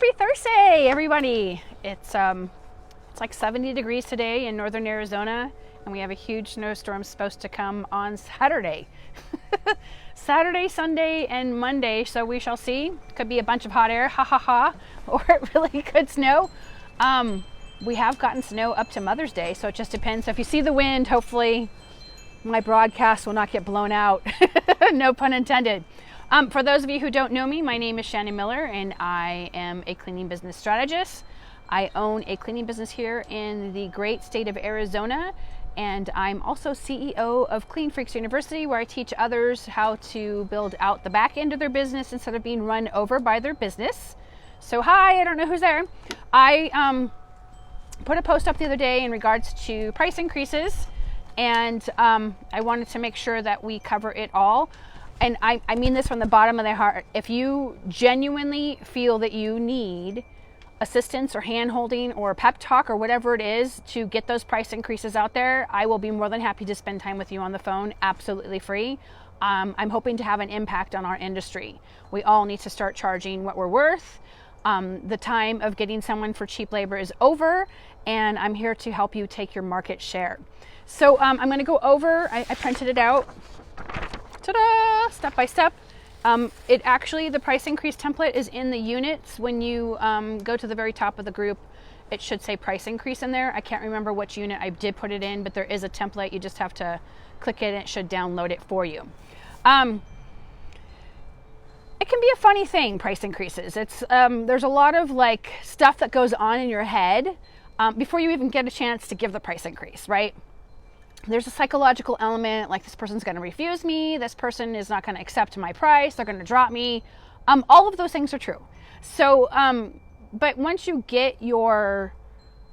Happy Thursday, everybody. It's like 70 degrees today in northern Arizona, and we have a huge snowstorm supposed to come on Saturday. Saturday, Sunday, and Monday, so we shall see. Could be a bunch of hot air, ha ha ha, or it really could snow. We have gotten snow up to Mother's Day, so it just depends. So if you see the wind, hopefully my broadcast will not get blown out. No pun intended. For those of you who don't know me, my name is Shannon Miller, and I am a cleaning business strategist. I own a cleaning business here in the great state of Arizona, and I'm also CEO of Clean Freaks University, where I teach others how to build out the back end of their business instead of being run over by their business. So hi, I don't know who's there. I put a post up the other day in regards to price increases, and I wanted to make sure that we cover it all. And I mean this from the bottom of my heart. If you genuinely feel that you need assistance or hand-holding or pep talk or whatever it is to get those price increases out there, I will be more than happy to spend time with you on the phone, absolutely free. I'm hoping to have an impact on our industry. We all need to start charging what we're worth. The time of getting someone for cheap labor is over, and I'm here to help you take your market share. So I'm going to go over, I printed it out. Ta-da! Step by step. The price increase template is in the units. When you go to the very top of the group, it should say price increase in there. I can't remember which unit I did put it in, but there is a template. You just have to click it and it should download it for you. It can be a funny thing, price increases. There's a lot of like stuff that goes on in your head before you even get a chance to give the price increase, right? There's a psychological element, like this person's going to refuse me, this person is not going to accept my price, they're going to drop me. All of those things are true. So, but once you get your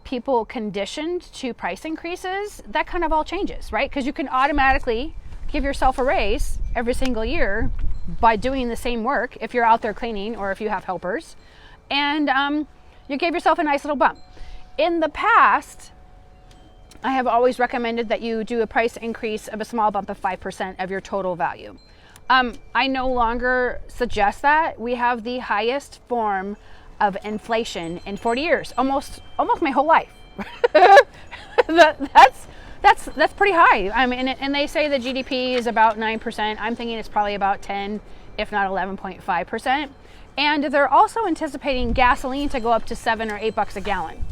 people conditioned to price increases, that kind of all changes, right? Because you can automatically give yourself a raise every single year by doing the same work if you're out there cleaning or if you have helpers. And you gave yourself a nice little bump. In the past, I have always recommended that you do a price increase of a small bump of 5% of your total value. I no longer suggest that. We have the highest form of inflation in 40 years, almost my whole life. That's pretty high. I mean, and they say the GDP is about 9%. I'm thinking it's probably about 10, if not 11.5%. And they're also anticipating gasoline to go up to $7 or $8 a gallon.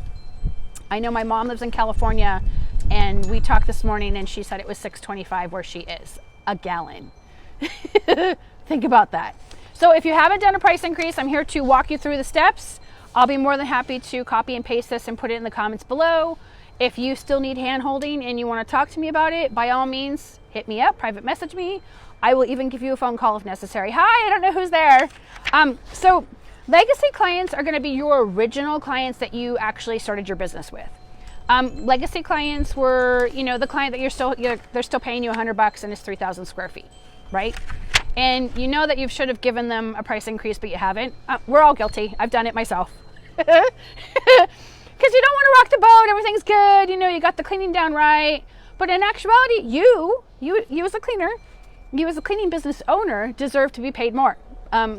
I know my mom lives in California, and we talked this morning and she said it was $6.25 where she is a gallon. Think about that. So if you haven't done a price increase, I'm here to walk you through the steps. I'll be more than happy to copy and paste this and put it in the comments below. If you still need hand holding and you want to talk to me about it, by all means, hit me up, private message me. I will even give you a phone call if necessary. Hi, I don't know who's there. So legacy clients are going to be your original clients that you actually started your business with. Legacy clients were, the client that they're still paying you $100 and it's 3,000 square feet, right? And you know that you should have given them a price increase, but you haven't. We're all guilty. I've done it myself. Because you don't want to rock the boat. Everything's good. You got the cleaning down right. But in actuality, you as a cleaner, you as a cleaning business owner deserve to be paid more.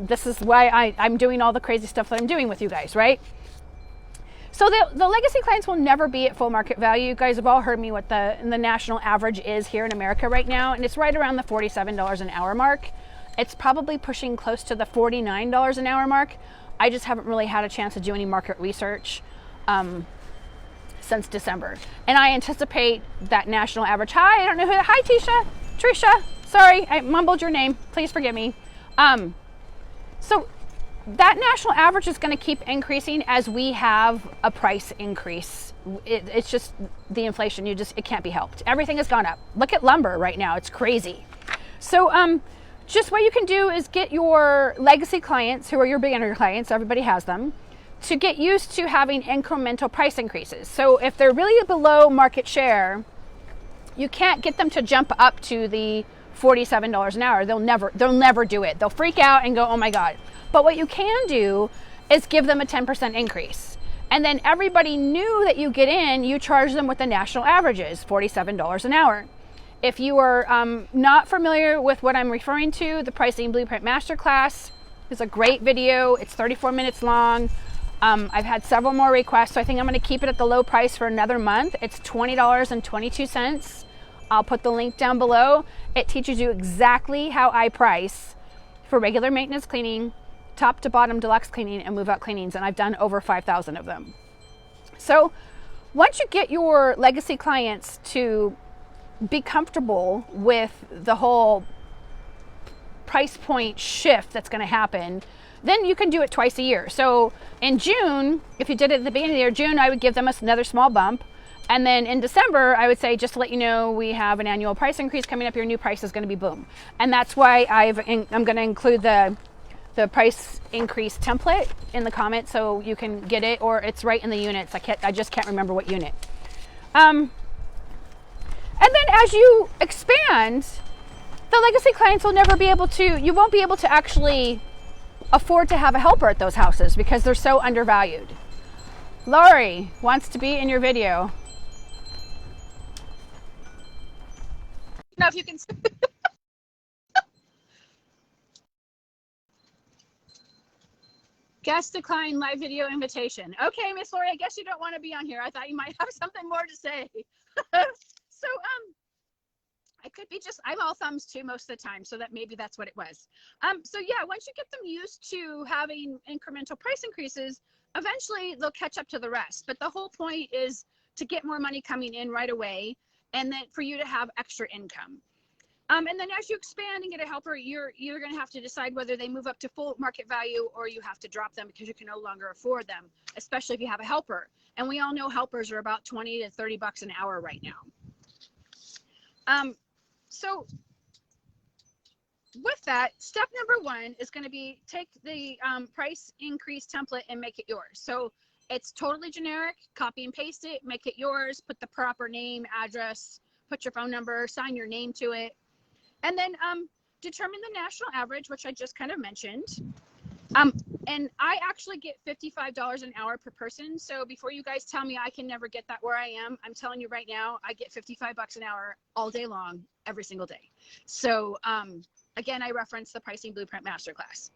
This is why I'm doing all the crazy stuff that I'm doing with you guys, right? So the legacy clients will never be at full market value. You guys have all heard me what the national average is here in America right now, and it's right around the $47 an hour mark. It's probably pushing close to the $49 an hour mark. I just haven't really had a chance to do any market research since December. And I anticipate that national average. Hi, I don't know who. Hi, Trisha. Sorry, I mumbled your name. Please forgive me. So that national average is going to keep increasing as we have a price increase. It's just the inflation. It can't be helped. Everything has gone up. Look at lumber right now. It's crazy. So just what you can do is get your legacy clients, who are your beginner clients, everybody has them, to get used to having incremental price increases. So if they're really below market share, you can't get them to jump up to the $47 an hour. They'll never do it. They'll freak out and go, oh my God. But what you can do is give them a 10% increase. And then everybody new that you get in, you charge them what the national average is, $47 an hour. If you are not familiar with what I'm referring to, the Pricing Blueprint Masterclass is a great video. It's 34 minutes long. I've had several more requests, so I think I'm going to keep it at the low price for another month. It's $20.22. I'll put the link down below. It teaches you exactly how I price for regular maintenance cleaning, top to bottom deluxe cleaning, and move out cleanings, and I've done over 5,000 of them. So once you get your legacy clients to be comfortable with the whole price point shift that's going to happen, then you can do it twice a year. So in June, if you did it at the beginning of the year, June, I would give them another small bump. And then in December, I would say, just to let you know, we have an annual price increase coming up. Your new price is going to be boom. And that's why I'm going to include the price increase template in the comments so you can get it, or it's right in the units. I just can't remember what unit. And then as you expand, the legacy clients will never be able to, you won't be able to actually afford to have a helper at those houses because they're so undervalued. Lori wants to be in your video. Know if you can. Guest decline live video invitation. Okay, Miss Lori, I guess you don't want to be on here. I thought you might have something more to say. So, I could be just, I'm all thumbs too most of the time, so that maybe that's what it was. So yeah, once you get them used to having incremental price increases, eventually they'll catch up to the rest. But the whole point is to get more money coming in right away, and then for you to have extra income. And then as you expand and get a helper, you're going to have to decide whether they move up to full market value or you have to drop them because you can no longer afford them, especially if you have a helper. And we all know helpers are about 20 to 30 bucks an hour right now. So with that, step number one is going to be take the price increase template and make it yours. So it's totally generic, copy and paste it, make it yours, put the proper name, address, put your phone number, sign your name to it. And then determine the national average, which I just kind of mentioned. And I actually get $55 an hour per person. So before you guys tell me I can never get that where I am, I'm telling you right now, I get 55 bucks an hour all day long, every single day. So again, I reference the Pricing Blueprint Masterclass.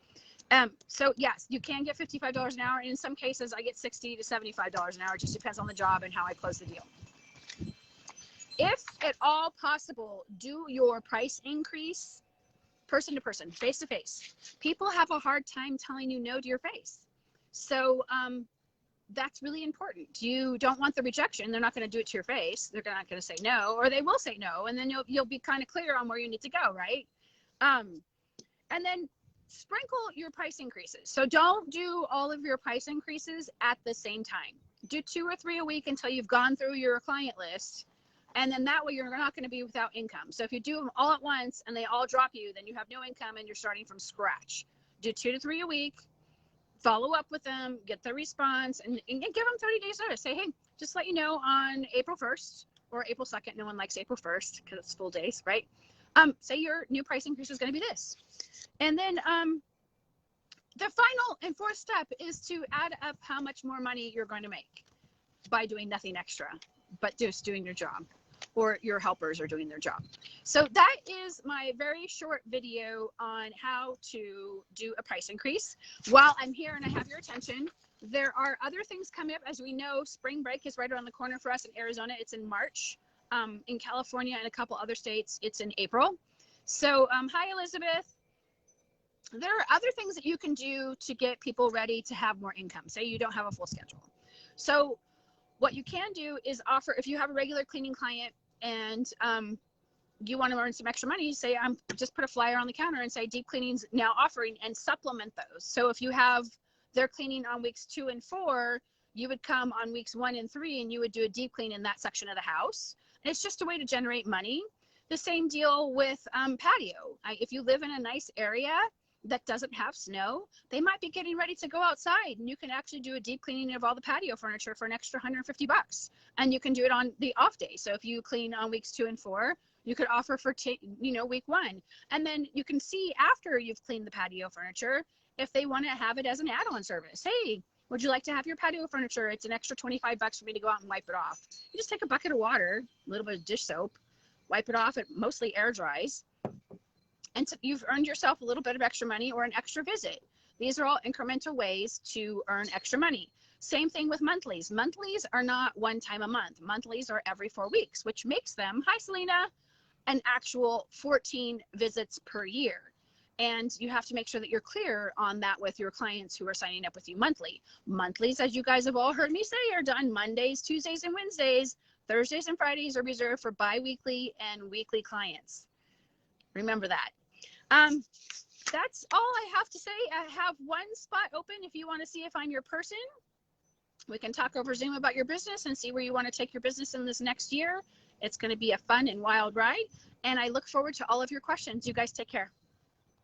So yes, you can get $55 an hour. And in some cases, I get $60 to $75 an hour. It just depends on the job and how I close the deal. If at all possible, do your price increase person to person, face to face. People have a hard time telling you no to your face. So that's really important. You don't want the rejection. They're not going to do it to your face. They're not going to say no, or they will say no. And then you'll be kind of clear on where you need to go, right? And then sprinkle your price increases. So don't do all of your price increases at the same time. Do 2 or 3 a week until you've gone through your client list. And then that way you're not going to be without income. So if you do them all at once and they all drop you, then you have no income and you're starting from scratch. Do 2 to 3 a week, follow up with them, get the response, and give them 30 days notice. Say, hey, just let you know on April 1st or April 2nd. No one likes April 1st because it's full days, right? Say your new price increase is going to be this. And then the final and fourth step is to add up how much more money you're going to make by doing nothing extra, but just doing your job, or your helpers are doing their job. So that is my very short video on how to do a price increase. While I'm here and I have your attention, there are other things coming up. As we know, spring break is right around the corner for us in Arizona. It's in March. In California and a couple other states, it's in April. So hi, Elizabeth. There are other things that you can do to get people ready to have more income. Say you don't have a full schedule. So what you can do is offer, if you have a regular cleaning client and you want to earn some extra money, say just put a flyer on the counter and say deep cleaning's now offering, and supplement those. So if you have their cleaning on weeks 2 and 4, you would come on weeks 1 and 3 and you would do a deep clean in that section of the house. And it's just a way to generate money. The same deal with patio. If you live in a nice area that doesn't have snow, they might be getting ready to go outside, and you can actually do a deep cleaning of all the patio furniture for an extra 150 bucks. And you can do it on the off day. So if you clean on weeks 2 and 4, you could offer for week 1. And then you can see after you've cleaned the patio furniture if they want to have it as an add-on service. Hey, would you like to have your patio furniture? It's an extra 25 bucks for me to go out and wipe it off. You just take a bucket of water, a little bit of dish soap, wipe it off. It mostly air dries. And so you've earned yourself a little bit of extra money or an extra visit. These are all incremental ways to earn extra money. Same thing with monthlies. Monthlies are not one time a month. Monthlies are every 4 weeks, which makes them, hi Selena, an actual 14 visits per year. And you have to make sure that you're clear on that with your clients who are signing up with you monthly. Monthlies, as you guys have all heard me say, are done Mondays, Tuesdays, and Wednesdays. Thursdays and Fridays are reserved for bi-weekly and weekly clients. Remember that. That's all I have to say. I have one spot open if you want to see if I'm your person. We can talk over Zoom about your business and see where you want to take your business in this next year. It's going to be a fun and wild ride. And I look forward to all of your questions. You guys take care.